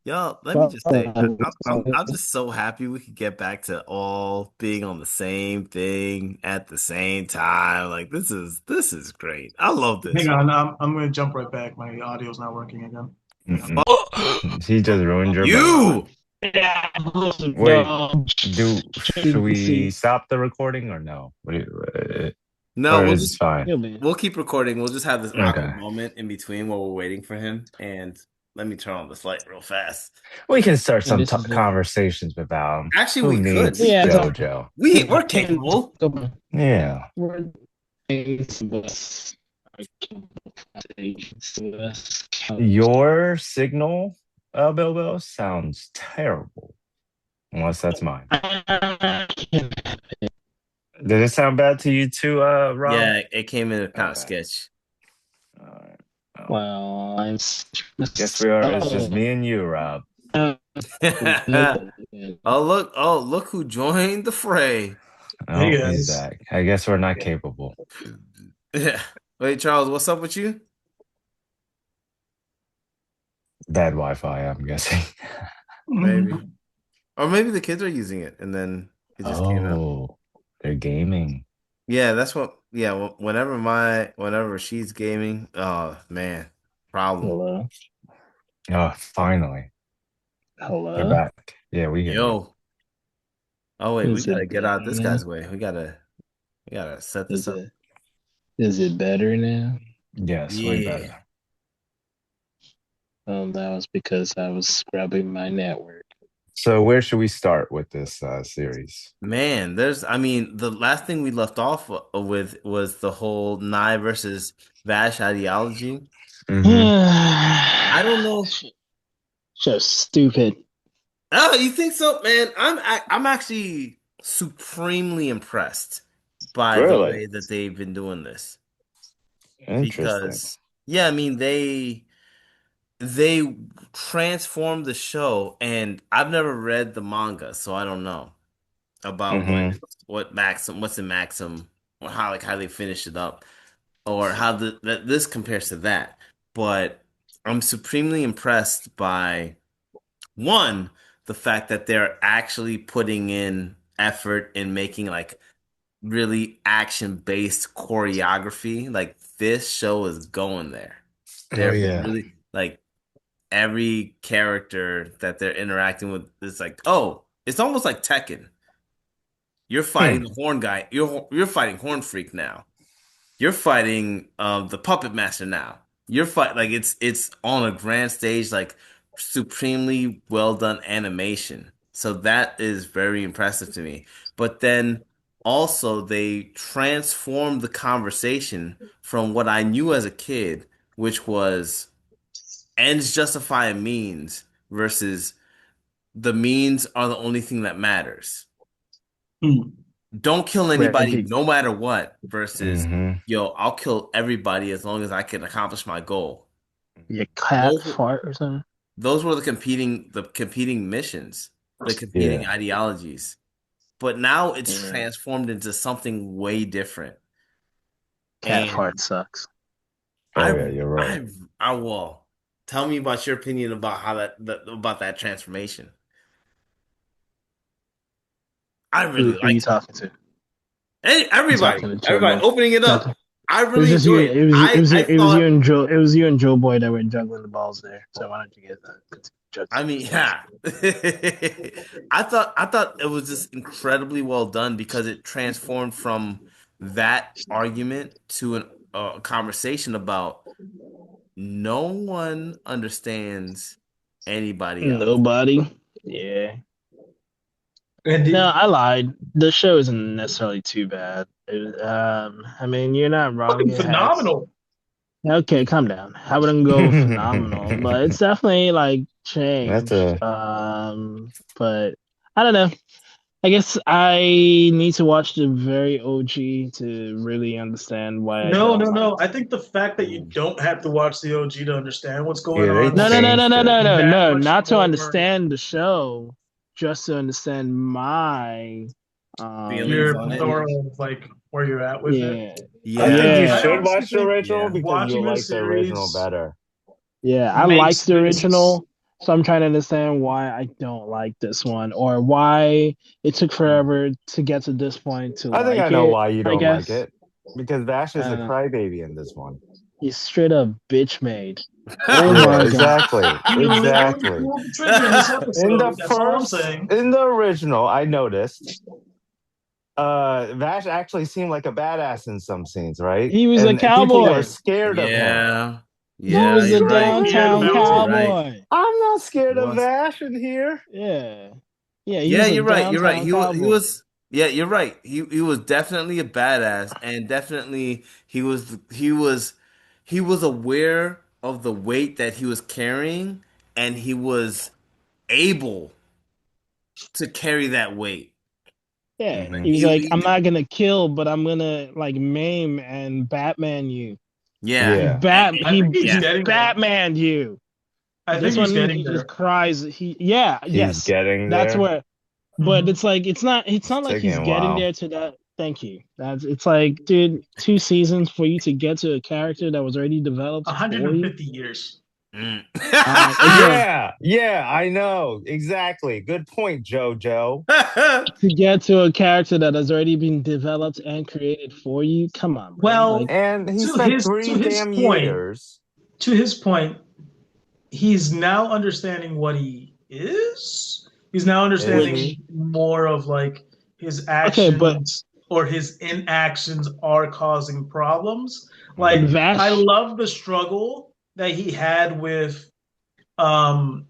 Yo, let me But just say, I'm just so happy we could get back to all being on the same thing at the same time. Like this is great. I love Hang this. on, I'm going to jump right back. My audio's not working again. Hang on. Mm-mm. Oh, He just ruined your birthday. you. yeah, Wait, dog. should we stop the recording or no? No, Or we'll is it just fine? You'll be. we'll keep recording. We'll just have this awkward Okay. moment in between while we're waiting for him. And let me turn on this light real fast. We can start And some this is it. conversations without him. Actually, Who we could. needs We Yeah, could. so JoJo? We're can capable. go on. Yeah. We're conversations with us. Your signal, Bilbo, sounds terrible. Unless that's mine. Did it sound bad to you too, Rob? Yeah, it came in kind of Okay. sketch. All right. Well, Well, I'm guess we are. It's just me and you, Rob. Oh look who joined the fray. Hey Oh, he's guys. back. I guess we're not capable. Yeah. Wait, Charles, what's up with you? Bad Wi-Fi, I'm guessing. Maybe. Or maybe the kids are using it and then it just came out. Oh, they're gaming. Yeah, that's what yeah, whenever she's gaming, oh man, problem. Hello. Oh, finally. They're Hello. back. Yeah, we hear you. Yo. Oh wait, we Is gotta it get better out this now? guy's way. We gotta set this Is up. it is it better now? Yes, way Yeah. better. That was because I was scrubbing my network. So where should we start with this series? Man, I mean, the last thing we left off with was the whole Nye versus Vash ideology. Mm-hmm. I don't know. So stupid. Oh, you think so, man? I'm actually supremely impressed by the Really? way that they've been doing this Interesting. because yeah, I mean they transformed the show and I've never read the manga, so I don't know about Mm-hmm. what's in Maxim or how they finish it up or how that this compares to that. But I'm supremely impressed by one, the fact that they're actually putting in effort in making like really action-based choreography. Like this show is going there. Oh They're yeah. really like every character that they're interacting with is like, oh, it's almost like Tekken. You're fighting Hmm. the horn guy. You're fighting Horn Freak now. You're fighting the Puppet Master now. You're fight like it's on a grand stage, like supremely well done animation. So that is very impressive to me. But then also they transformed the conversation from what I knew as a kid, which was ends justify a means versus the means are the only thing that matters. Don't kill Right. anybody no matter what versus Mm-hmm. yo, I'll kill everybody as long as I can accomplish my goal. Your cat Those fart or something? those were the competing missions, the competing Yeah. ideologies. But now it's Yeah. transformed into something way different. Cat fart And sucks. Oh I yeah, you're right. I will tell me about your opinion about about that transformation. I really Who you liked it. talking to? Hey, You everybody, talking to Joe everybody, Boy? opening it Talking. up. I It was really just you. enjoyed it. I It was you thought and Joe. It was you and Joe Boy that were juggling the balls there. So why don't you get that? I Juggling mean, the balls. yeah. I thought it was just incredibly well done because it transformed from that argument to a conversation about no one understands anybody else. Nobody. Yeah. And No, the I lied. The show isn't necessarily too bad. I mean, you're not wrong. fucking It has. phenomenal. Okay, calm down. I wouldn't go phenomenal, but it's definitely like That's changed. a But I don't know. I guess I need to watch the very OG to really understand why I No, don't no, like. no. I think the fact that you don't have to watch the OG to understand what's going yeah, they on No, no, makes no, it no, changed no, it. no, no, that no. much Not to more understand the show, just to understand my, Feelings your on it. plethora of like where you're at with it. yeah, I think you Yeah, I should honestly watch the think original yeah. because you'll watching like this the original series better. yeah. I liked makes the this original. So I'm trying to understand why I don't like this one, or why it took forever to get to this point to I think I like know it, why you I don't like guess. it. Because Vash I is a don't know. crybaby in this one. He's straight up bitch made. Oh Yeah, my god. exactly. He literally Exactly. pulled the trigger in this episode. That's all I'm saying. In the original, I noticed Vash actually seemed like a badass in some scenes, right? He was a And people were cowboy. scared of him. Yeah. He Who's Yeah, was a you're He right. was scared of scared of downtown me? You're Valentine. right. cowboy. I'm not scared of Was. Vash in here. Yeah. Yeah, he Yeah, was a you're right. You're right. downtown He cowboy. was yeah, you're right. He was definitely a badass and definitely he was aware of the weight that he was carrying and he was able to carry that weight. Yeah. Hmm. He was like, I'm He not gonna kill, but I'm gonna like maim and Batman you. yeah. Yeah, I think he's Yeah. He getting there. Batmaned you. I think This he's one getting he just there. cries. he's Yes. getting That's there. where, but Hmm. it's It's not like taking he's a getting while. there to that. Thank you. It's like, dude, 2 seasons for you to get to a character that was already developed for you. 150 years. Mm. Again, Yeah, yeah, I know. Exactly. Good point, JoJo. to get to a character that has already been developed and created for you. Come on, man. Like, Well, And he to spent his three to his damn point, years. to his point, he's now understanding what he is. He's now Is which understanding he? more of like his okay, but actions or his inactions are causing problems. but Like Hmm. I Vash love the struggle that he had with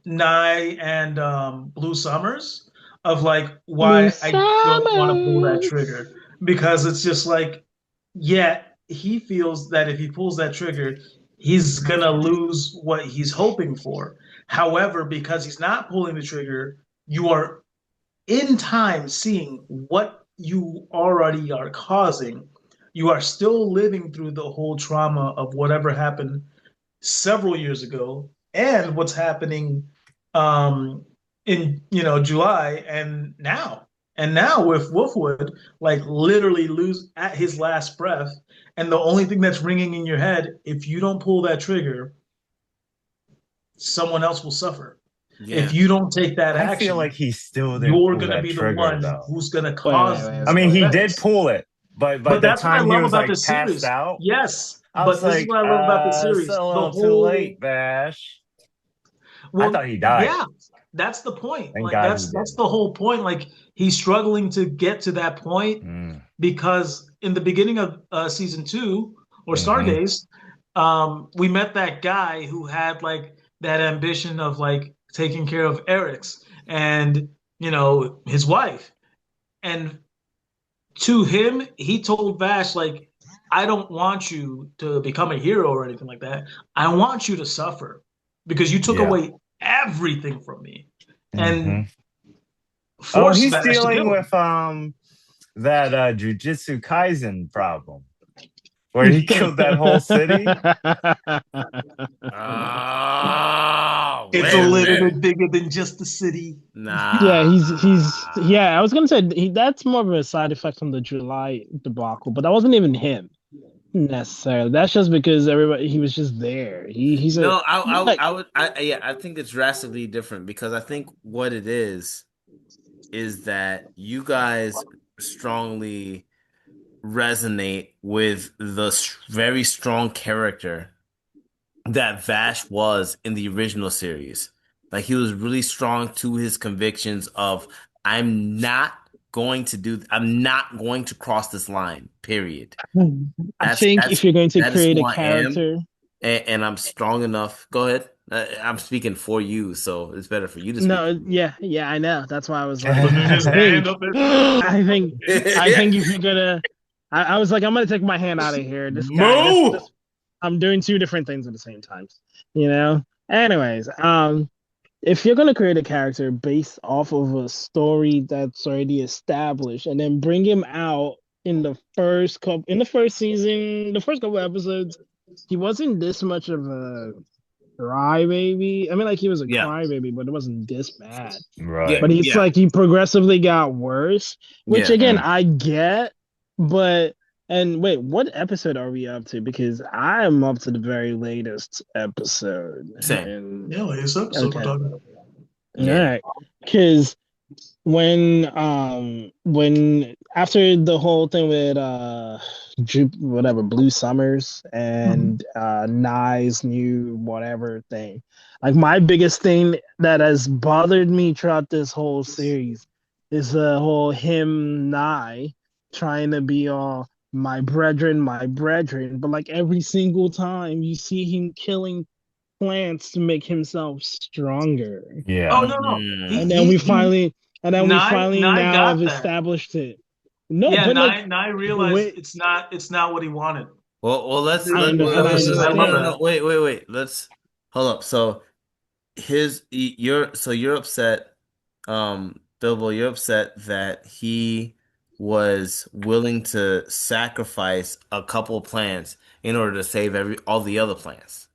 Nye and Blue Summers of like Blue why I don't want to pull that Summers. trigger because it's just like yeah, he feels that if he pulls that trigger, he's gonna lose what he's hoping for. However, because he's not pulling the trigger, you are in time seeing what you already are causing. You are still living through the whole trauma of whatever happened several years ago and what's happening in July and now with Wolfwood like literally lose at his last breath and the only thing that's ringing in your head if you don't pull that trigger someone else will suffer if Yeah. you don't take that I feel action like he still didn't you're pull going to that be the trigger one though. who's going to Wait, cause wait, I these wait, mean, wait, he wait. did effects. pull it, but by But the that's what I time he love was about like this passed series. out, Yes, I but was this is like, what I love about this it's a series. The little too whole late, Vash. I thought Well, he died. yeah, that's the point. Thank Like God he that's didn't. the whole point. Like he's struggling to get to that point Mm. because in the beginning of season two or Hmm. Stargaze, we met that guy who had like that ambition of like taking care of Eric's and his wife. And to him, he told Vash like, "I don't want you to become a hero or anything like that. I want you to suffer because you took Yeah. away everything from me." Hmm. And Oh, force he's Vash to dealing kill with him. that Jujutsu Kaisen problem where he killed that whole city. Oh, It's a wait a little minute. bit bigger than just the city. Yeah, Nah. yeah, I was gonna say that's more of a side effect from the July debacle, but that wasn't even him necessarily. That's just because everybody he was just there. He's a No, like I would, yeah, I think it's drastically different because I think what it is that you guys strongly resonate with the very strong character that Vash was in the original series. Like he was really strong to his convictions of I'm not going to cross this line, period. I think if you're going to That is create a who I am, character, and I'm strong enough. Go ahead. I'm speaking for you, so it's better for you to speak for no, me. yeah, yeah, I know. That's why I was like, Putting his I hand think, up his I think, I Yeah. think if you're gonna, I was like, I'm gonna take my hand out of here. This guy, Moo! I'm doing two different things at the same time, you know. Anyways, if you're gonna create a character based off of a story that's already established, and then bring him out in the first season, the first couple episodes, he wasn't this much of a crybaby. I mean, like he was a Yeah, crybaby, but it wasn't this bad. yeah, But Right. it's yeah, like he progressively got worse, which yeah. again Mm. I get, but And wait, what episode are we up to? Because I am up to the very latest episode. Same. And Yeah, latest episode we're okay, talking about. all Yeah. right. Because when after the whole thing with whatever Blue Summers Mhm. and Nye's new whatever thing, like my biggest thing that has bothered me throughout this whole series is the whole him Nye trying to be all my brethren, but like every single time you see him killing plants to make himself stronger. Oh Yeah. no, no. He And then he we he finally Nye now have got that. established it. No, Yeah, but like Nye realized wait, it's not what he wanted. Well, let's I let know, wait, and wait, I wait, I wait, no, love no, understand. no, that. wait. Let's hold up. So you're upset, Bilbo, you're upset that he was willing to sacrifice a couple plants in order to save all the other plants.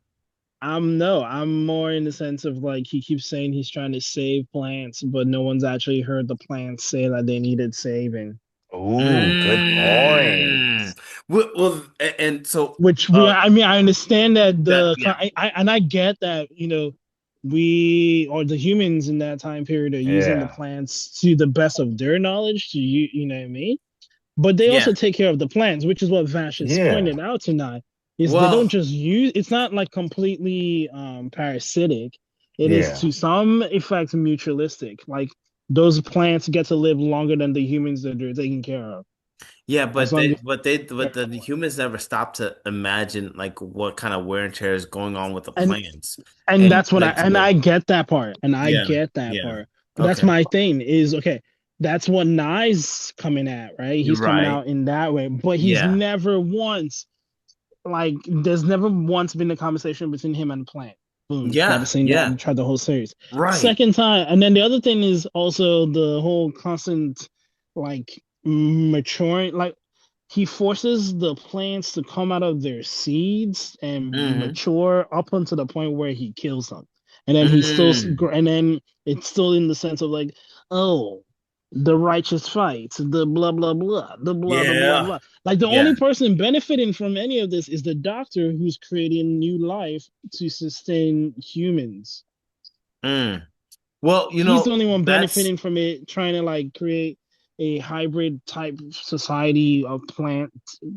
I'm more in the sense of like he keeps saying he's trying to save plants, but no one's actually heard the plants say that they needed saving. Ooh, good point. Mm. And so Which uh I mean, I understand that that yeah. and I get that, we or the humans in that time period are using the Yeah. plants to the best of their knowledge to you know what I mean? But they Yeah. also take care of the plants, which is what Vash has Yeah. pointed out tonight. Is they don't Well, just use it's not like completely parasitic. It is Yeah. to some effect mutualistic. Like those plants get to live longer than the humans that they're taking care of. yeah, As long as but the humans never stop to imagine like what kind of wear and tear is going on with the and plants. and And that's what like I so get that part. And I yeah, get that yeah. part. But that's Okay. my thing is okay, that's what Nye's coming at, right? You're He's coming right. out in that way, but he's Yeah. never once like there's never once been a conversation between him and Plant. Boom. Never Yeah. seen that Yeah. in the whole series. Right. Second time, and then the other thing is also the whole constant like maturing. Like he forces the plants to come out of their seeds and Mm-hmm. mature up until the point where he kills them, and then he's still Mm. and then it's still in the sense of like, oh, the righteous fight, the blah blah blah, the blah the blah Yeah. blah. Like the Yeah. only person benefiting from any of this is the doctor who's creating new life to sustain humans. Mm. Well, He's the only one that's benefiting from it, trying to like create a hybrid type society of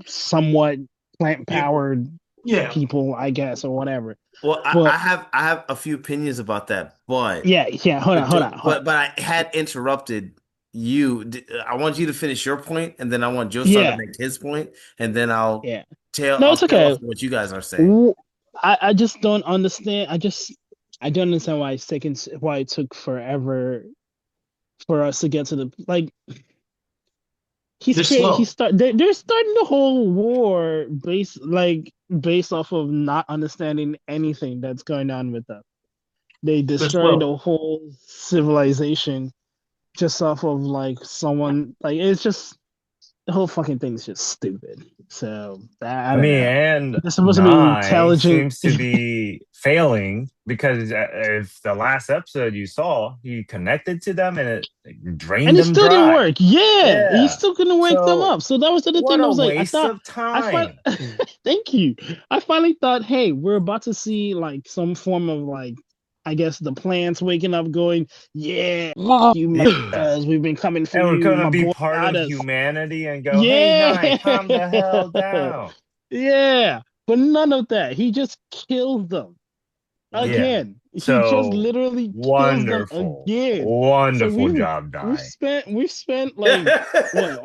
somewhat plant Yeah, powered yeah. people, I guess, or whatever. well, But I have a few opinions about that, but yeah, yeah, hold on. but I had interrupted you. I want you to finish your point, and then I want Joestar to Yeah, make his point, and then yeah. No, I'll it's tail off okay. what you guys are saying. W- I just don't understand. I don't understand why it took forever for us to get to the like They're slow. they're starting the whole war based off of not understanding anything that's going on with them. They They're destroyed slow. the whole civilization just off of like someone like it's just the whole fucking thing is just stupid. So I I don't mean, know. and They're supposed to be Nye intelligent. seems to be failing because if the last episode you saw, he connected to them and it like, And drained it them still didn't dry. work. Yeah, he's Yeah. still gonna wake them So up. So that was the other what thing. I a was like, waste of I finally, time. thank you. I finally thought, hey, we're about to see like some form of like, I guess the plants waking up, going, yeah, you Yeah. motherfuckers, we've been coming for And we're you. gonna My be boy part got of us. humanity and go, hey, Nye, Yeah, calm the hell down. yeah. But none of that. He just killed them Mm. Yeah. again. He just So literally kills them wonderful, again. So wonderful job, Nye. we've spent like what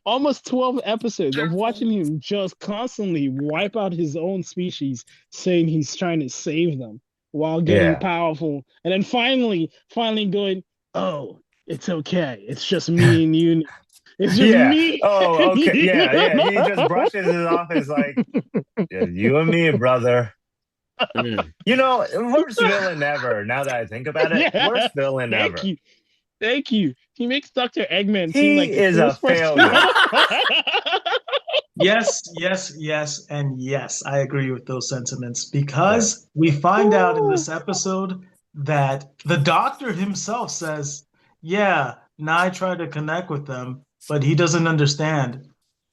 almost 12 episodes of watching him just constantly wipe out his own species, saying he's trying to save them while getting Yeah. powerful, and then finally going, oh, it's okay. It's just me and you. It's just Yeah. me Oh, and okay. you. Yeah, yeah. He just brushes it off as like, yeah, you and me, brother. Mm. Worst villain ever. Now that I think about it, Yeah. worst villain Thank ever. you. Thank you. He makes Dr. Eggman seem He like the is a coolest person. failure. Yes, yes, yes, and yes. I agree with those sentiments Yeah. because we find out in Woo. this episode that the doctor himself says, yeah, Nye tried to connect with them, but he doesn't understand.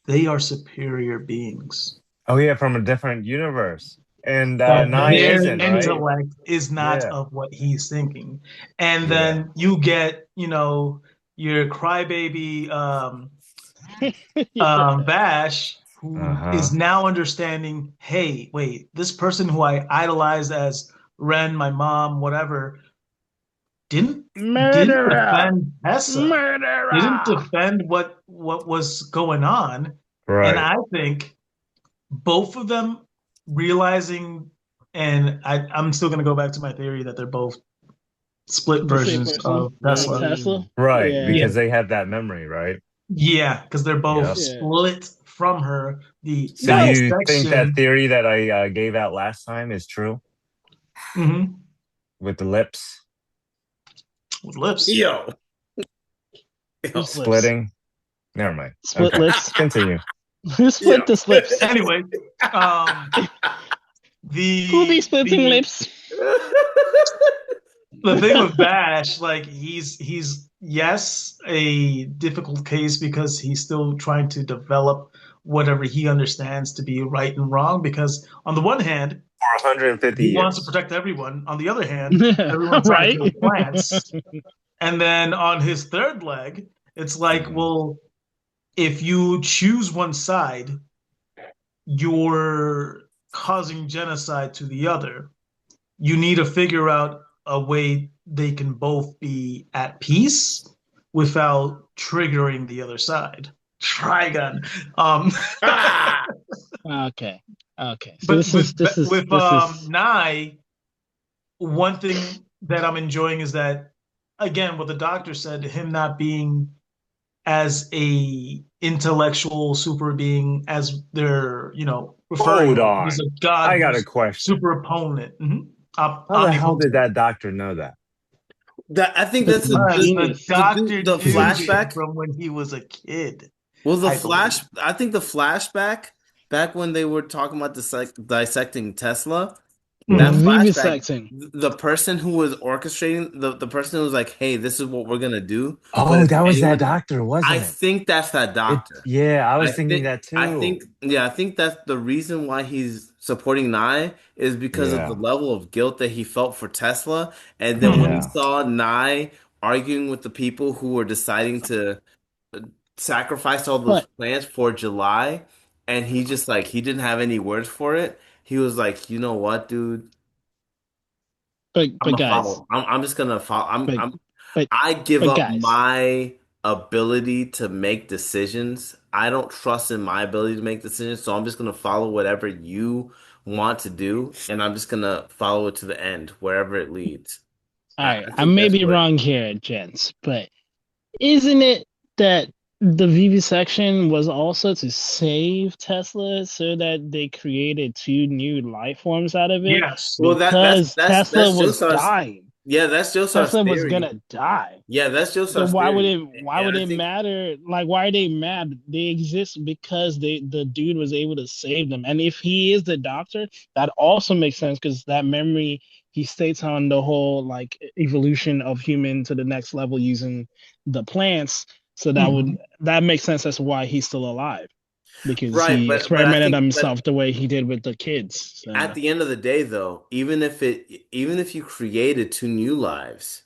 they are superior beings. Oh yeah, from a different universe. And That Nye their isn't, right? intellect is not Yeah. of what he's thinking. And Yeah. then you get, your crybaby Yeah. Bash, who is Uh-huh. now understanding, hey, wait, this person who I idolized as Ren, my mom, whatever, didn't didn't Murderer! defend Tessa, didn't Murderer! defend what was going on. And Right. I think both of them realizing, and I'm still going to go back to my theory that they're both split The same versions person of of Tesla. Tesla? Right, Yeah. Yeah, because they have that memory, right? yeah, because they're both Yep. Yeah. split from her. The So No! you think that dissection, theory that I gave out last time is true mhm, with the lips with lips. Yo, yo, Whose lips? splitting? Never mind. Split Okay, lips? continue. Who yo. split the lips? Anyway, um, Who be the splitting the lips? the thing with Bash, like he's yes, a difficult case because he's still trying to develop whatever he understands to be right and wrong. Because on the one hand, 150 he wants to years. protect everyone. On the other hand, everyone's trying to Right? kill plants. And then on his third leg, it's like, Mhm. well, if you choose one side, you're causing genocide to the other. You need to figure out a way they can both be at peace without triggering the other side. Trigun. Um, Ah! Okay. Okay. So but this is Nye, one thing that I'm enjoying is that again, what the doctor said, him not being as a intellectual super being as they're referring Hold him. He's on. a god I got a who's question. super opponent, How the hell did omnipotent. that doctor know that? That I think because that's he's a Because the genius. doctor the He's a knew him flashback. from when he was a kid, Well, the I flash. believe. I think the flashback back when they were talking about dissecting Tesla. That Mhm. flashback, Vivisecting. the person who was orchestrating the person who was like, "Hey, this is what we're gonna do," but Oh, is that was that anyone? doctor, I wasn't it? think that's that It doctor. yeah, I was thinking that I think, too. yeah, I think that's the reason why he's supporting Nye is because of the Yeah. level of guilt that he felt for Tesla, and then when he Mhm. Yeah. saw Nye arguing with the people who were deciding to sacrifice all those But plants for July, and he just like he didn't have any words for it. He was like, you know what, dude? I'm but gonna guys, follow. I'm just gonna follow. but but I give but up guys, my ability to make decisions. I don't trust in my ability to make decisions, so I'm just gonna follow whatever you want to do, and I'm just gonna follow it to the end, wherever it leads. all right, I I think may that's be what. wrong here, gents, but isn't it that the vivisection was also to save Tesla so that they created two new life forms out of it? Yes. Well, Because Tesla that's was Joestar's. dying. Yeah, that's Joestar's Tesla was theory. gonna die. Yeah, that's So Joestar's why would theory, it why and would I it think matter? Like why are they mad? They exist because the dude was able to save them. And if he is the doctor, that also makes sense because that memory he states on the whole like evolution of human to the next level using the plants. So Mhm. that makes sense as to why he's still alive because right, he but I experimented on think himself the way he did with the kids. at So the end of the day, though, even if you created two new lives,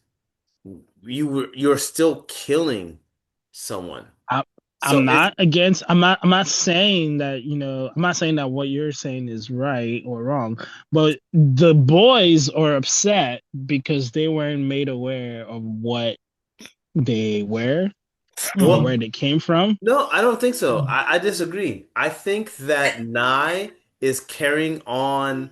you're still killing someone. I, So it's I'm not saying that, I'm not saying that what you're saying is right or wrong, but the boys are upset because they weren't made aware of what they were or well, where they came from. no, I don't think so. Mhm. I disagree. I think that Nye is carrying on.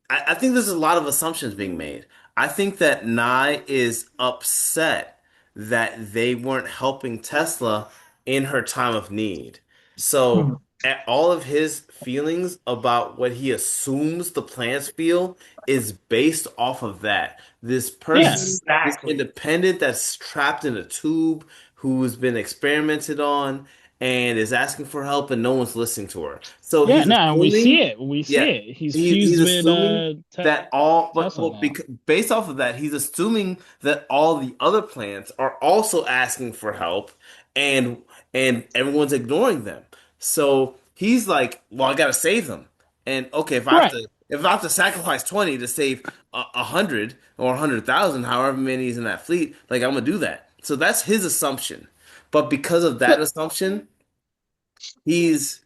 I think there's a lot of assumptions being made. I think that Nye is upset that they weren't helping Tesla in her time of need. So Mhm. all of his feelings about what he assumes the plants feel is based off of that. This Yeah. person, this Exactly. independent that's trapped in a tube who's been experimented on and is asking for help and no one's listening to her. So Yeah, he's no, we see assuming, it. We see yeah, it. He's he's fused with assuming that all, but Tesla well, now. based off of that, he's assuming that all the other plants are also asking for help, and everyone's ignoring them. So he's like, well, I gotta save them. And okay, Right. if I have to sacrifice 20 to save 100 or 100,000, however many is in that fleet, like I'm gonna do that. So that's his assumption. But because of that But assumption, he's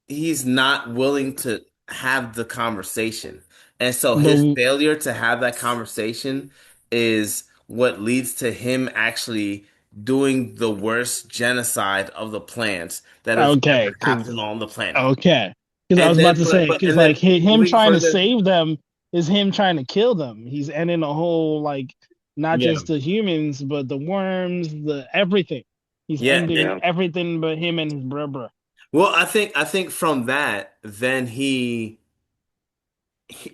he's not willing to have the conversation. And so his but failure to have that conversation is what leads to him actually doing the worst genocide of the plants that have ever okay, happened because on the planet. okay, because I And was about then, to say, but because and like then him moving trying to further, save them is him trying to kill them. He's ending the whole like not yeah, just the humans, but the worms, the everything. He's yeah. ending Yeah. everything but him and his brother. Well, I think from that, then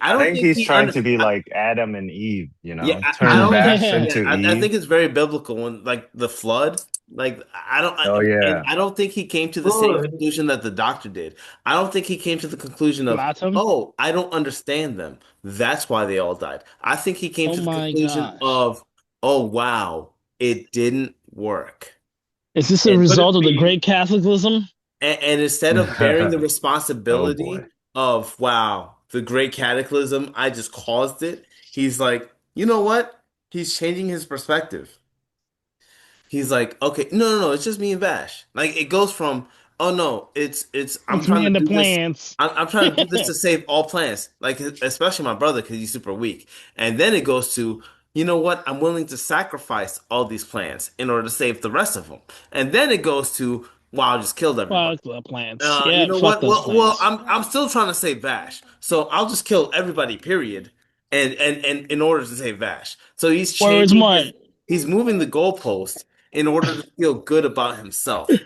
I I don't think think he's he trying under. to be like Adam and Eve, Yeah, I turn don't think. Vash Yeah, Yeah, into I Eve. think it's very biblical when like the flood. Like I don't, Oh and yeah. I don't think he came to the same Good. conclusion that the doctor did. I don't think he came to the conclusion of, Latham. oh, I don't understand them. That's why they all died. I think he came Oh to the my conclusion gosh, of, oh wow, it didn't work. is this a And Could result it of the be? Great Catholicism? and instead of bearing the Oh boy. responsibility of, wow, the great cataclysm, I just caused it, he's like, you know what? He's changing his perspective. He's like, okay, no, it's just me and Vash. Like it goes from, oh no, I'm It's trying me to and the do this. plants. I'm trying to do this to save all plants, like especially my brother because he's super weak. And then it goes to, you know what? I'm willing to sacrifice all these plants in order to save the rest of them. And then it goes to, wow, I just killed everybody. Fuck the plants. You Yeah, know fuck what? those plants. I'm still trying to save Vash, so I'll just kill everybody. Period. And in order to save Vash, so Words more. he's moving the goalpost in order to feel good about himself.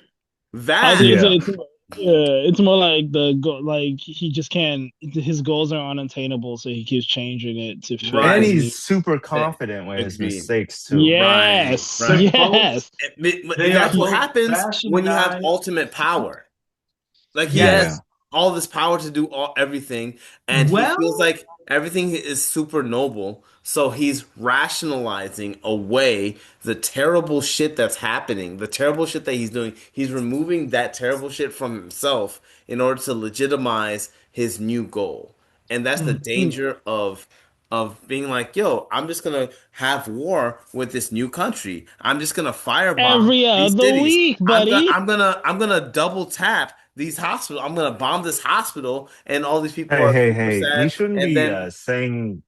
I was gonna say Vash, Yeah. it's more like the go like he just can't. His goals are unattainable, so he keeps changing it to fit And right? his new. he's super Eh, confident with his Agreed. mistakes too. Right, Yes, right. They're both. yes. They are That's what both. happens Fashion when and you have I. ultimate power. Like he Yeah. Yes. has all this power to do everything, and he feels Well, like everything is super noble. So he's rationalizing away the terrible shit that's happening, the terrible shit that he's doing. He's removing that terrible shit from himself in order to legitimize his new goal. And that's the mhm. danger of being like, yo, I'm just gonna have war with this new country. I'm just gonna firebomb Every these other cities. week, buddy. I'm gonna double tap these hospitals. I'm gonna bomb this hospital, and all these people Hey, are hey, super hey. We sad. shouldn't And be then, saying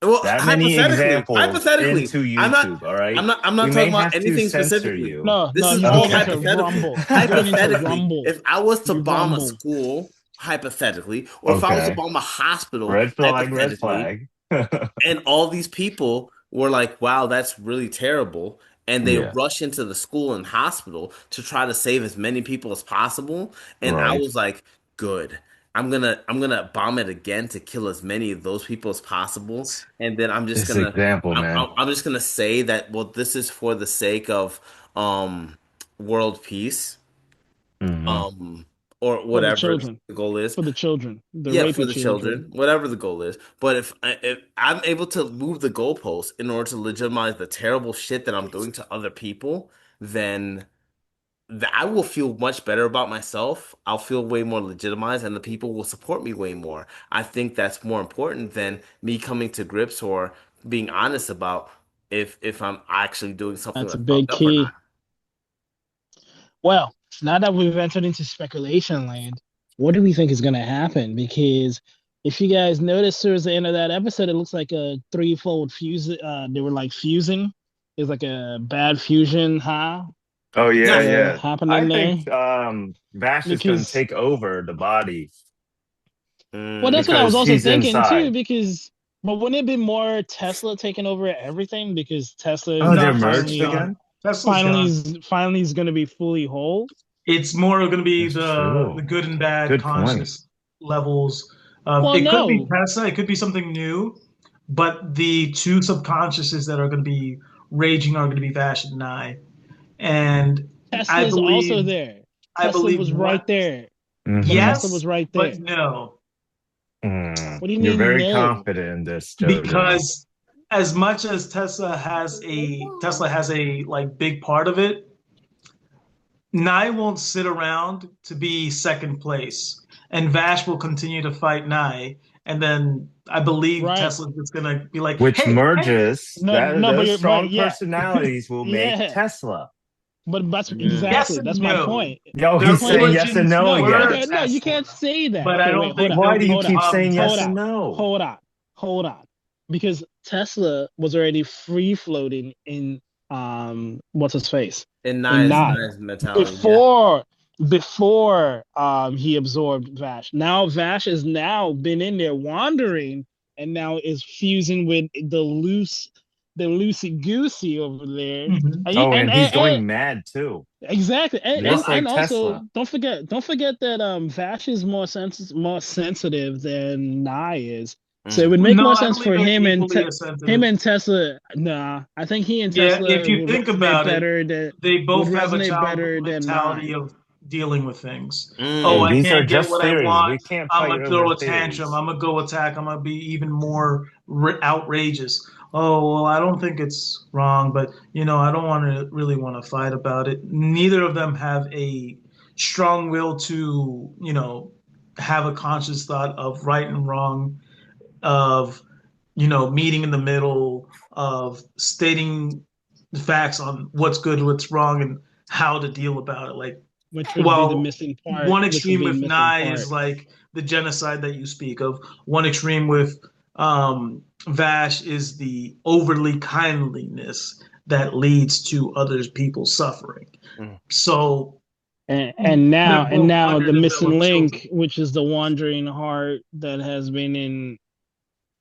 well, that many examples hypothetically, into YouTube, all right? I'm We not may talking about have to anything censor specifically. you. No, This no, is he's all going into Okay. hypothetical. rumble. He's going into Hypothetically, rumble. if I was to You bomb a rumble. school, hypothetically, or if I was to Okay. bomb a hospital, Red flag, red hypothetically, flag. and all these people were like, wow, that's really terrible. And they Yeah, rush into the school and hospital to try to save as many people as possible. And I right. was like, good. I'm gonna bomb it again to kill as many of those people as possible. And then This example, man. I'm just gonna say that, well, this is for the sake of world peace. Hmm. Or For the whatever children. the goal is. For the children. The Yeah, rape for of the children. children, whatever the goal is. But if I'm able to move the goalpost in order to legitimize the terrible shit that I'm doing to other people, then I will feel much better about myself. I'll feel way more legitimized, and the people will support me way more. I think that's more important than me coming to grips or being honest about if I'm actually doing something That's a that's big fucked up or not. key. Well, now that we've entered into speculation land, what do we think is going to happen? Because if you guys noticed towards the end of that episode, it looks like a threefold fuse. They were like fusing. It's like a bad fusion, huh? Oh yeah, Yeah. yeah. I Happening there. think Vash is gonna Because, take over the body well, that's what I was because also Mm. he's thinking too. inside. Because, but wouldn't it be more Tesla taking over everything? Because Tesla Oh, is they're No, like Tesla's merged finally, gone. again? Tesla's gone. finally is going to be fully whole. It's more going to be That's the true. good and bad Good point. conscious levels. Well, It could be no, Tesla, it could be something new, but the two subconsciouses that are going to be raging are going to be Vash and I. And I Tesla's also believe, there. I Tesla believe was right what? there. Hmm. Tesla Yes, was right there. but no, What do you You're mean, very no? confident in this, Jojo. because as much as Tesla has a like big part of it, Nye won't sit around to be second place, and Vash will continue to fight Nye, and then I believe Right. Tesla's just gonna be like, Which hey, merges No, that no, those but strong yeah, personalities will make yeah. Tesla. But that's Mm. yes exactly and that's my no. point. Yo, My Their he's point saying is yes and origins no no, were again. no, you can't Tesla, say that. but I Okay, wait, don't think Why they'll do you keep saying hold yes on, and no? hold on, hold on, because Tesla was already free floating in what's his face In in Nye's Nine Nye's mentality, yeah. before he absorbed Vash. Now Vash has now been in there wandering and now is fusing with the loosey goosey over there. Mhm. And, Oh, and, and he's and, going mad too, exactly, just and like also Tesla. don't forget that Vash is more sensitive than Nye is, so it Mm. would make No, more I sense believe for they're him and equally as him sensitive. and Tesla. Nah, I think he and Yeah, if Tesla you would think resonate about it, better. That they would both have a resonate childhood better than mentality Nye. of dealing with things. Oh, Hey, I Mm. these are can't get just what I theories. want. We can't I'm fight gonna over throw a tantrum. theories. I'm gonna go attack. I'm gonna be even more outrageous. Oh, well, I don't think it's wrong, but I don't want to really want to fight about it. Neither of them have a strong will to, have a conscious thought of right and wrong, of meeting in the middle, of stating the facts on what's good, what's wrong, and how to deal about it. Like, Which would be the while missing part. one Which would extreme be the with missing Nye part. is like the genocide that you speak of, one extreme with Vash is the overly kindliness that leads to others people suffering. Mm. So And now they're and both now the missing underdeveloped children. link, which is the wandering heart that has been in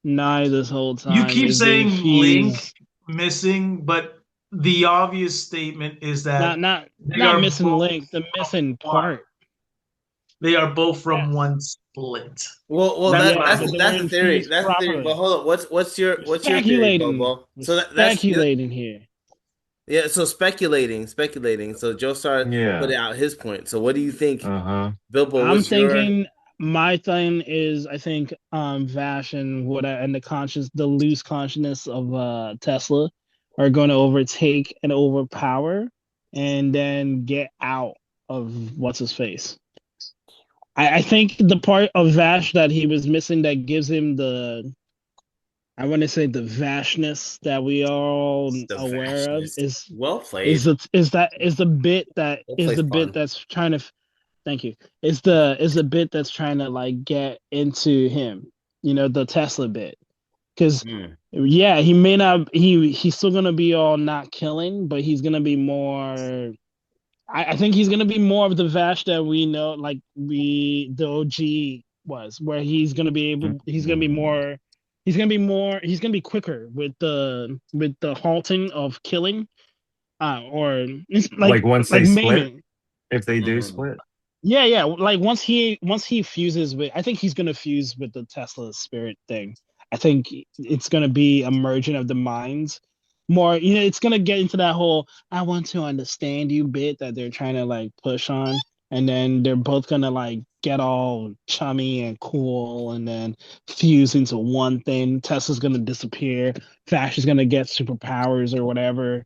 Nye this whole You time, keep is they saying Link fuse. missing, but the obvious statement is Not that not they not are missing both link, the from missing one. part. They are both from Yes. one split. Well, That's that what Yeah, I'm but they that's the weren't believing. theory. fused That's the theory. But properly. hold on, what's your theory, Speculating. Bobo? We're So that's speculating here. yeah. So speculating. So Joe Star put Yeah. out his point. So what do you think, Uh-huh. Bilbo? I'm What's your thinking my thing is I think Vash and the loose consciousness of Tesla are going to overtake and overpower and then get out of what's his face. I think the part of Vash that he was missing that gives him the I want to say the vastness that we are all the aware of vastness? Well is played. the is that is the bit that Well is played, the bit fun. that's trying to thank you. Is the bit that's trying to like get into him. The Tesla bit. Because Mm. yeah, he may not he's still gonna be all not killing, but he's gonna be more I think he's gonna be more of the Vash that we know, like the OG was, where he's gonna be quicker with the halting of killing, or it's Like once like they split, maiming. if they do Mm. split. Yeah, yeah. Like once he fuses with, I think he's gonna fuse with the Tesla spirit thing. I think it's gonna be a merging of the minds. More, it's gonna get into that whole "I want to understand you" bit that they're trying to like push on, and then they're both gonna like get all chummy and cool, and then fuse into one thing. Tesla's gonna disappear. Flash is gonna get superpowers or whatever,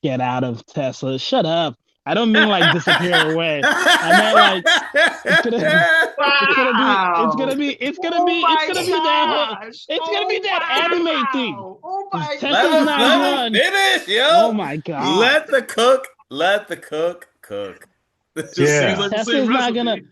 get out of Tesla. Shut up. I don't mean like disappear away. I meant like it's gonna Wow! Oh it's my gonna be that whole gosh! it's gonna be Oh that anime thing. wow! Oh Because my Tesla's not Let him gonna gosh! finish, oh yo. my god. Let the cook cook. Just seems Yeah. like the same Tesla's not gonna recipe.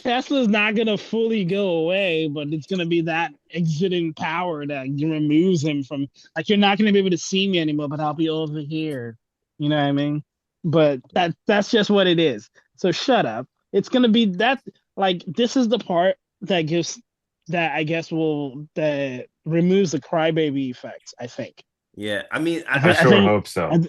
Tesla's not gonna fully go away, but it's gonna be that exiting power that removes him from like you're not gonna be able to see me anymore, but I'll be over here. You know what I mean? But that's just what it is. So shut up. It's gonna be that like this is the part that gives that I guess will that removes the crybaby effect, I think. Yeah, I mean, I I think I sure think hope so. I,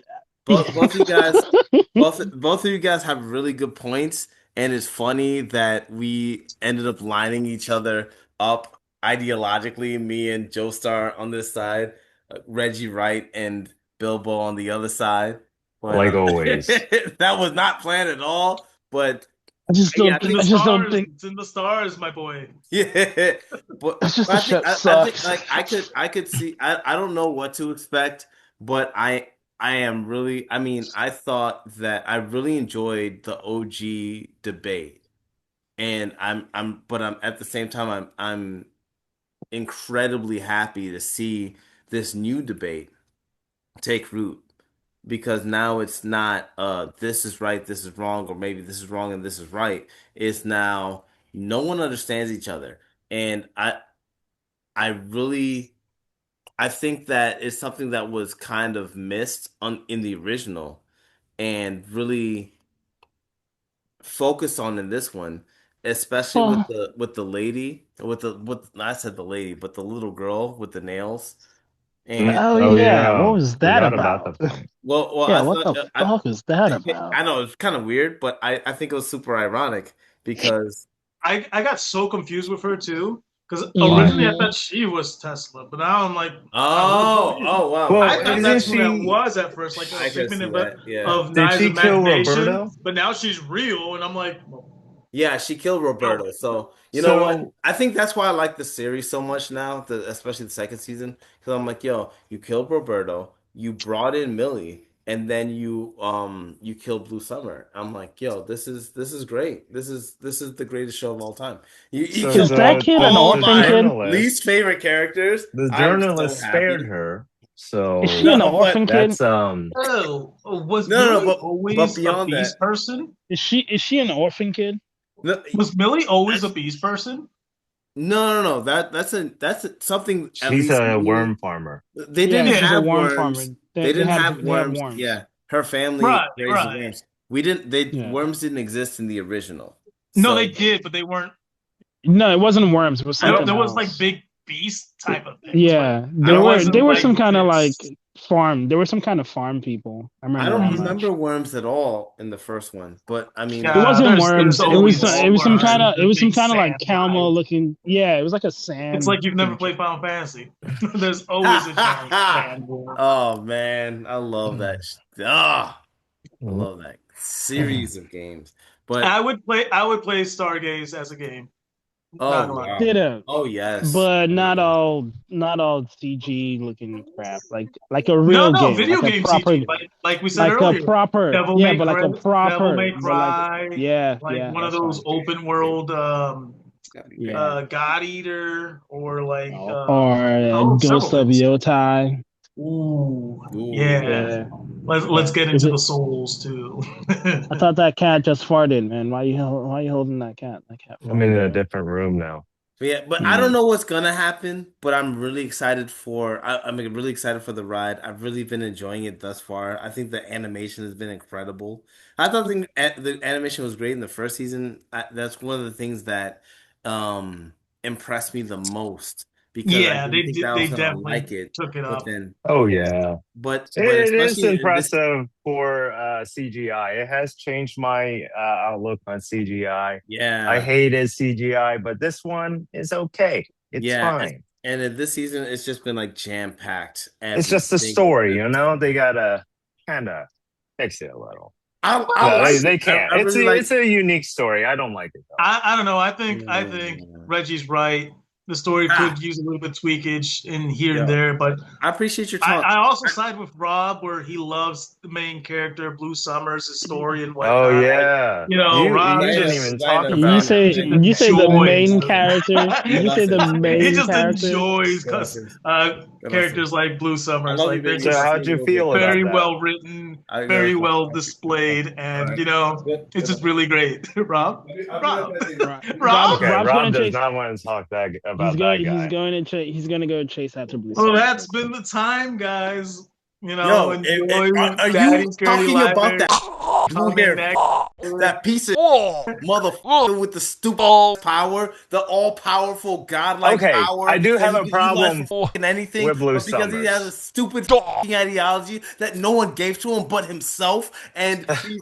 both of you guys, yeah. both of you guys have really good points, and it's funny that we ended up lining each other up ideologically. Me and Joe Star on this side, Reggie Wright and Bilbo on the other side. But Like always. that was not planned at all. But yeah, I I think just don't think It's in the stars, my boy. yeah, it's just but the I think ship I think sucks. like I could see I don't know what to expect, but I am really, I mean, I thought that I really enjoyed the OG debate. And but I'm at the same time, I'm incredibly happy to see this new debate take root because now it's not this is right, this is wrong, or maybe this is wrong and this is right. It's now no one understands each other. And I really I think that it's something that was kind of missed in the original and really focused on in this one, especially with Oh, the lady with I said the lady, but the little girl with the nails. And oh Oh yeah, what yeah, was that forgot about the about? fight. well, Yeah, I what thought the fuck is that I about? know it's kind of weird, but I think it was super ironic because I got so confused with her too because Why? originally I Hmm. thought she was Tesla, but now I'm like, who the fuck oh is? oh wow, I Well, thought isn't that's who that she? was at first, like a I can figment see that. Yeah. of Did Nai's she kill imagination. Roberto? But now she's real, and I'm like, well, Yeah, she killed no. Roberto. So, you know what? So, I think that's why I like the series so much now, especially the second season. Because I'm like, yo, you killed Roberto, you brought in Millie, and then you killed Blue Summer. I'm like, yo, this is great. This is the greatest show of all time. You so Is killed that the kid an all the orphan my kid? least journalist, favorite characters. the I'm so journalist spared happy. her. Is she an So No, but orphan kid? that's Oh, was no, no, Millie but always a beyond that, beast person? Is she an orphan kid? no, Was Millie always a that's beast person? no. That's something at she's least a me. worm farmer. They didn't Yeah, she's Yeah, a have worm farmer. worms. They They they didn't have have they have worms. worms. Yeah, her family right, raised the right. worms. We didn't. They Yeah. worms didn't exist in the original. No, So they did, but they weren't. No, it wasn't worms. It was I something don't. There was like else. big beast type of things, but Yeah, I they it don't were they wasn't were like some kind of like this. farm. They were some kind of farm people. I I remember don't that Mm. remember much. worms at all in the first one. But I mean, It Yeah, wasn't there's worms. It was always it was some kind worms of it and was some big kind of like sand camel guys. looking. Yeah, it was like a It's sand like you've never creature. played Final Fantasy. There's always a giant sand worm. oh man, I love that. I Mhm. love that series of games. But I would play Stargaze as a game. Not oh gonna lie. yeah. Did it, Oh yes. but Oh not yes. all CG looking crap. Like a No, real no, game, video game CG. Like we said like a earlier, proper, Devil yeah, May but like Cry, a Devil proper, May but like Cry, yeah, like yeah, one of that's those fine. open world Yeah, God Eater or like or several Ghost of things. Yotai. Ooh, Ooh. yeah. Yeah, Let's yeah. get Is into the it? souls too. I thought that cat just farted, man. Why you holding that cat? That cat I'm in farted, a man. different room now. But yeah, but I don't Hmm. know what's gonna happen, but I'm really excited for I'm really excited for the ride. I've really been enjoying it thus far. I think the animation has been incredible. I thought the animation was great in the first season. That's one of the things that um impressed me the most because I Yeah, didn't think that I was they gonna definitely like it, took it but up. then Oh yeah, but it is especially in this impressive for CGI. It has changed my outlook on CGI. I yeah. hated CGI, but this one is okay. It's Yeah, fine. and in this season it's just been like jam packed It's every just a single story, you know. episode. They gotta kind of fix it a little. I No, like they it. can't. I really It's like. a unique story. I don't like it though. I don't know. I think Yeah. Reggie's right. The story Ah, could use a little bit tweakage in here and yo, there, but I appreciate your talk. I also side with Rob where he loves the main character, Blue Summers, his story and Oh whatnot. Like, yeah, Rob you didn't just even Right talk enough, You about right him. now, say just right now. you say the enjoys main them. character. You say the He main just character. enjoys Go on, sis. Go on, sis. characters like Blue I Summers. love you, Like they're baby. So I'll just see how'd you in a you little bit. feel All about very that? well written, right, I gotta very talk. well displayed, All and right. Good. it's Good just luck. really great. Rob, I'll be right Rob, back, baby. Rob, Rob. Okay, Rob's Rob going to does chase. not want to talk that about that guy. He's going to go chase after Blue Well, Summer real that's been quick. the time, guys. Yo, Enjoy are you Daddy Security talking about Library that blue coming hair, next. that piece of motherfucker with the stupid power, the all-powerful godlike Okay, I power do that have he a can utilize problem for fucking anything, with Blue but because he has a Summers. stupid fucking ideology that no one gave to him but himself, and he's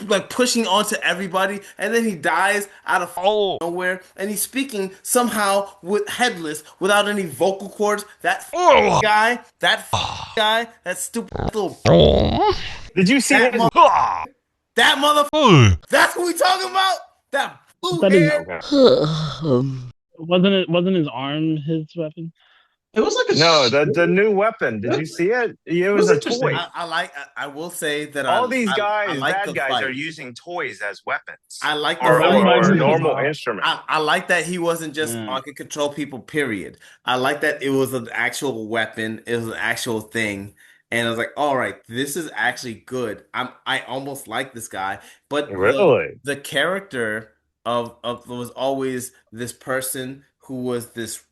like pushing onto everybody, and then he dies out of nowhere, and he's speaking somehow with headless, without any vocal cords. That stupid little Did you see that his? that motherfucker. That's what we talking about. That I blue thought his hair. Okay, wasn't his arm his weapon? It was like a No, the new weapon. Did you see it? It It was was a interesting. toy. I will say that All these I guys, like the bad guys, are fight. using toys as weapons I like the Oh, or that fight. reminds or me of normal instruments. I like that he wasn't just, Uh, oh, I could control people, period. I like that it was an actual weapon, it was an actual thing. And I was like, all right, this is actually good. I almost like this guy. But Really? the character of was always this person who was this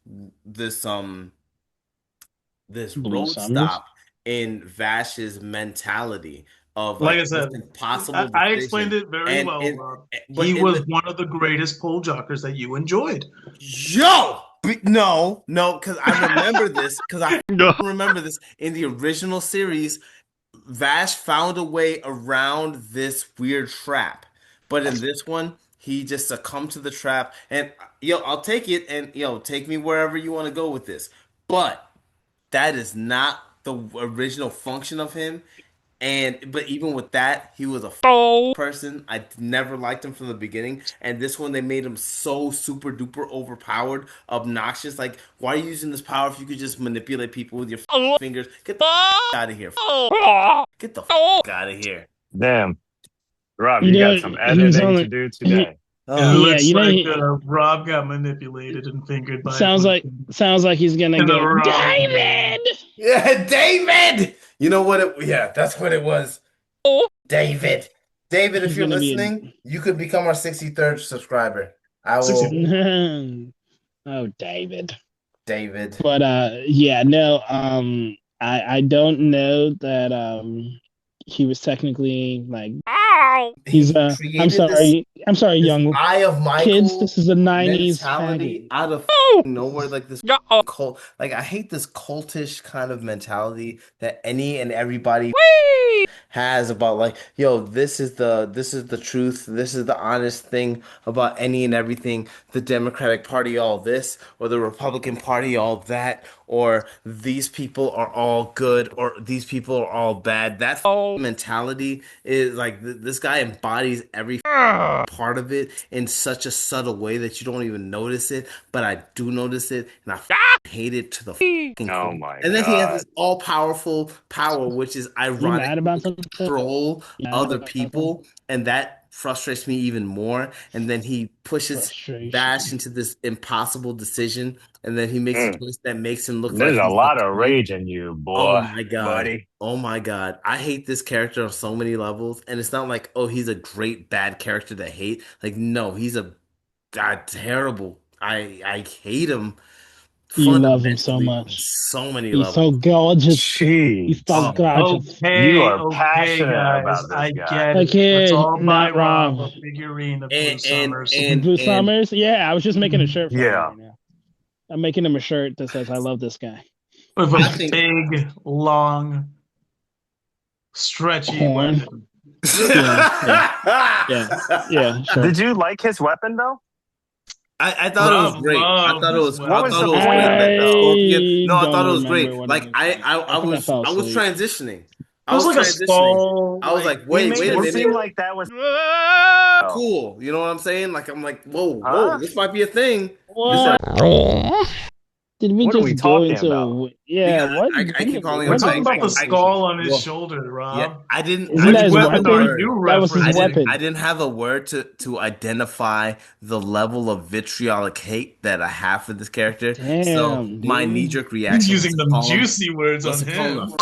this Blue road Summers. stop in Vash's mentality of Like like I this said, impossible I explained decision. it very well, Rob. He But in was the one of the greatest pole jockers that you enjoyed. no, because I remember this because I remember this in the original series. Vash found a way around this weird trap, but in this one, he just succumbed to the trap. And yo, I'll take it, and yo, take me wherever you want to go with this. But that is not the original function of him. And but even with that, he was a person. I never liked him from the beginning. And this one, they made him so super duper overpowered, obnoxious. Like, why are you using this power if you could just manipulate people with your fingers? Get the out of here! Get the out of here! Damn, Rob, You you know, got some he's editing to only do he. today. It Uh, Yeah, looks you know, like he Rob got manipulated and fingered by a sounds blue like sounds like he's gonna in the go, wrong way. David. yeah, David. You know what? Yeah, that's what it was. David. David, if He's you're gonna be listening, you could become our 63rd subscriber. I will, 60. a oh, David. David. But yeah, no, I don't know that he was technically like he's He created I'm sorry, this young Eye of kids. Michael This is a '90s mentality faggot. out of nowhere, like this cult. Like I hate this cultish kind of mentality that any and everybody has about like, yo, this is the truth, this is the honest thing about any and everything. The Democratic Party all this, or the Republican Party all that, or these people are all good, or these people are all bad. That mentality is like this guy embodies every part of it in such a subtle way that you don't even notice it, but I do notice it, and I hate it to the fucking Oh core. my And then he has God. this all-powerful power, which is You mad ironically about to something? control You mad other about something? people, and that frustrates me even more. And then he pushes Bash Frustration. into this impossible decision, and then he makes a Mm. choice that makes him look like There's a he's the lot of truth. rage in you, Oh boy, my God. buddy. Oh my God. I hate this character on so many levels. And it's not like, oh, he's a great bad character to hate. Like, no, he's a God terrible. I hate him You love him so fundamentally on much. so many He's so levels. gorgeous. He's so Jeez. Oh, gorgeous. You Okay, are okay, passionate guys. about this I guy. get it. Let's Okay, all buy not Rob wrong. a figurine of Blue Summers Blue and Summers. Yeah, I was just making a shirt for him Yeah. right now. I'm making him a shirt that says "I love this guy." with I a think big, long, stretchy Horn. weapon. Yeah. Sure. Did you like his weapon though? I thought it was Rob great. loved his What I was thought the it weapon. was point great. of it Like the though? scorpion. I No, I don't thought it was remember great. what it Like was like. I think I fell I was asleep. transitioning. It I was was like a transitioning. skull, I was like like, He wait, made wait a it minute. seem torso. like that was Cool. You know what I'm saying? Like I'm like, whoa, huh? this might be a thing. This What What? Did we what are we just go talking into about? yeah? because What? I keep calling We're him talking What about the I skull on his well, shoulder, yeah, Rob. I Isn't that Which his didn't have a weapon are weapon? you word. That was his referencing? I weapon. didn't have a word to identify the level of vitriolic hate that I have for this character. So Damn, my dude. knee-jerk He's reaction using them juicy words was on to call him him.